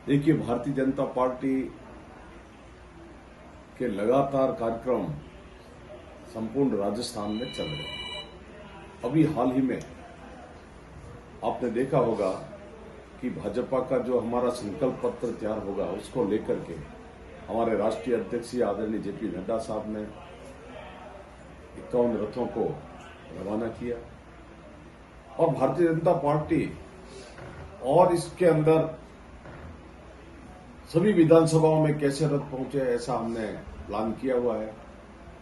देखिए, भारतीय जनता पार्टी के लगातार कार्यक्रम संपूर्ण राजस्थान में चल रहे हैं। अभी हाल ही में आपने देखा होगा कि भाजपा का जो हमारा संकल्प पत्र तैयार होगा, उसको लेकर के हमारे राष्ट्रीय अध्यक्ष आदरणीय जेपी नड्डा साहब ने 51 रथों को रवाना किया और भारतीय जनता पार्टी और इसके अंदर सभी विधानसभाओं में कैसे रथ पहुंचे, ऐसा हमने प्लान किया हुआ है।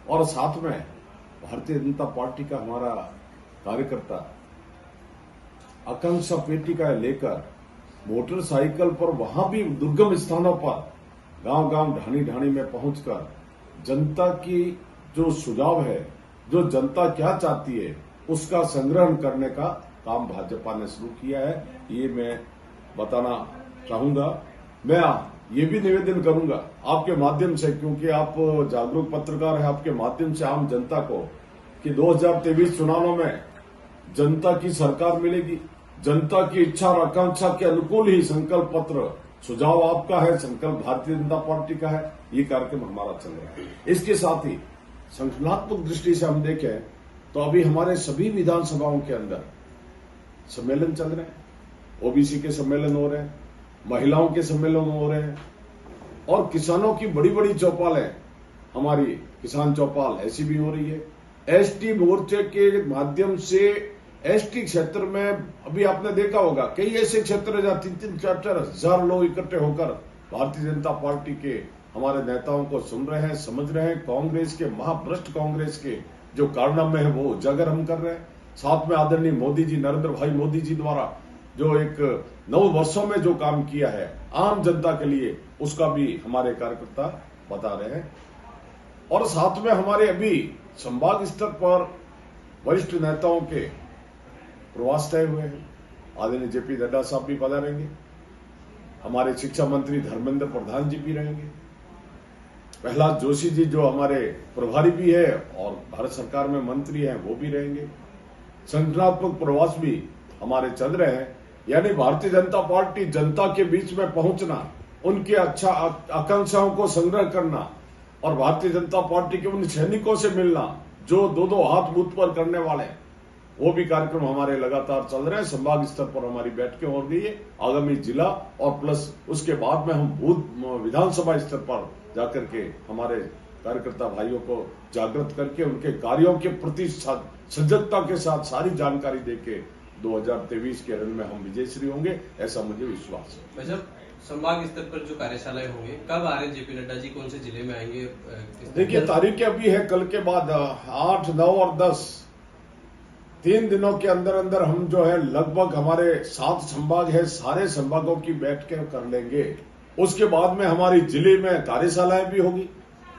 और साथ में भारतीय जनता पार्टी का हमारा कार्यकर्ता आकांक्षा पेटी का लेकर मोटरसाइकिल पर वहां भी दुर्गम स्थानों पर गांव-गांव, ढाणी-ढाणी में पहुंचकर जनता की जो सुझाव है, जो जनता क्या चाहती है, उसका संग्रहण करने का काम भाजपा ने शुरू किया है। ये मैं बताना चाहूंगा। मैं ये भी निवेदन करूंगा आपके माध्यम से, क्योंकि आप जागरूक पत्रकार हैं, आपके माध्यम से आम जनता को कि 2023 चुनावों में जनता की सरकार मिलेगी। जनता की इच्छा और आकांक्षा के अनुकूल ही संकल्प पत्र, सुझाव आपका है, संकल्प भारतीय जनता पार्टी का है। ये कार्यक्रम हमारा चल रहा है। इसके साथ ही संगठनात्मक दृष्टि से हम देखें तो अभी हमारे सभी विधानसभाओं के अंदर सम्मेलन चल रहे हैं। ओबीसी के सम्मेलन हो रहे हैं, महिलाओं के सम्मेलन हो रहे हैं और किसानों की बड़ी बड़ी चौपालें, हमारी किसान चौपाल ऐसी भी हो रही है। एसटी मोर्चे के माध्यम से एसटी क्षेत्र में अभी आपने देखा होगा कई ऐसे क्षेत्र है जहां 3-4 हजार लोग इकट्ठे होकर भारतीय जनता पार्टी के हमारे नेताओं को सुन रहे हैं, समझ रहे हैं। कांग्रेस के, महाभ्रष्ट कांग्रेस के जो कारनामे हैं वो उजागर हम कर रहे हैं। साथ में आदरणीय मोदी जी, नरेंद्र भाई मोदी जी द्वारा जो एक 9 वर्षों में जो काम किया है आम जनता के लिए, उसका भी हमारे कार्यकर्ता बता रहे हैं। और साथ में हमारे अभी संभाग स्तर पर वरिष्ठ नेताओं के प्रवास तय हुए हैं। आदरणीय जेपी नड्डा साहब भी पधारेंगे, हमारे शिक्षा मंत्री धर्मेंद्र प्रधान जी भी रहेंगे, प्रहलाद जोशी जी जो हमारे प्रभारी भी है और भारत सरकार में मंत्री हैं वो भी रहेंगे। संगठनात्मक प्रवास भी हमारे चल रहे हैं। यानी भारतीय जनता पार्टी जनता के बीच में पहुंचना, उनके अच्छा आकांक्षाओं को संग्रह करना और भारतीय जनता पार्टी के उन सैनिकों से मिलना जो दो हाथ बूथ पर करने वाले हैं, वो भी कार्यक्रम हमारे लगातार चल रहे हैं। संभाग स्तर पर हमारी बैठकें हो रही है, आगामी जिला और प्लस उसके बाद में हम बूथ विधानसभा स्तर पर जाकर के हमारे कार्यकर्ता भाइयों को जागृत करके उनके कार्यों के प्रति सजगता के साथ सारी जानकारी देके 2023 के रण में हम विजयश्री होंगे, ऐसा मुझे विश्वास है। जब संभाग स्तर पर जो कार्यशालाएं होंगी, कब आ रहे हैं जेपी नड्डा जी, कौन से जिले में आएंगे? देखिए, तारीखें अभी है कल के बाद 8, 9 और 10, 3 दिनों के अंदर अंदर हम जो है लगभग हमारे 7 संभाग है, सारे संभागों की बैठकें कर लेंगे। उसके बाद में हमारी जिले में कार्यशालाएं भी होगी।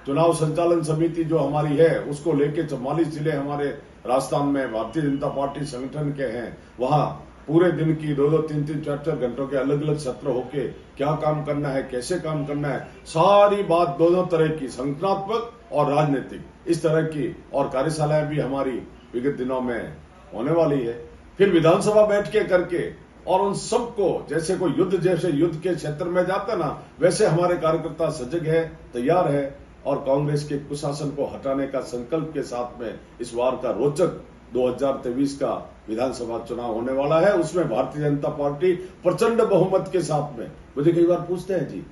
चुनाव संचालन समिति जो हमारी है उसको लेके 44 जिले हमारे राजस्थान में भारतीय जनता पार्टी संगठन के हैं। वहां पूरे दिन की 2-2, 3-3, 4-4 घंटों के अलग अलग सत्र होके क्या काम करना है, कैसे काम करना है, सारी बात दोनों तरह की, संगठनात्मक और राजनीतिक, इस तरह की और कार्यशालाएं भी हमारी विगत दिनों में होने वाली है। फिर विधानसभा बैठकें करके और उन सबको, जैसे कोई युद्ध, जैसे युद्ध के क्षेत्र में जाता ना, वैसे हमारे कार्यकर्ता सजग है, तैयार है और कांग्रेस के कुशासन को हटाने का संकल्प के साथ में इस बार का रोचक 2023 का विधानसभा चुनाव होने वाला है। उसमें भारतीय जनता पार्टी प्रचंड बहुमत के साथ में, मुझे कई बार पूछते हैं जी,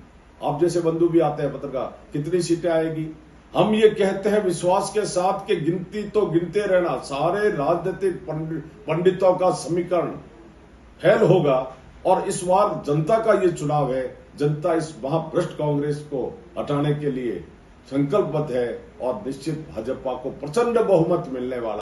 आप जैसे बंधु भी आते हैं पत्रकार, कितनी सीटें आएगी? हम ये कहते हैं विश्वास के साथ कि गिनती तो गिनते रहना, सारे राजनीतिक पंडितों का समीकरण फेल होगा और इस बार जनता का ये चुनाव है। जनता इस महाभ्रष्ट कांग्रेस को हटाने के लिए संकल्पबद्ध है और निश्चित भाजपा को प्रचंड बहुमत मिलने वाला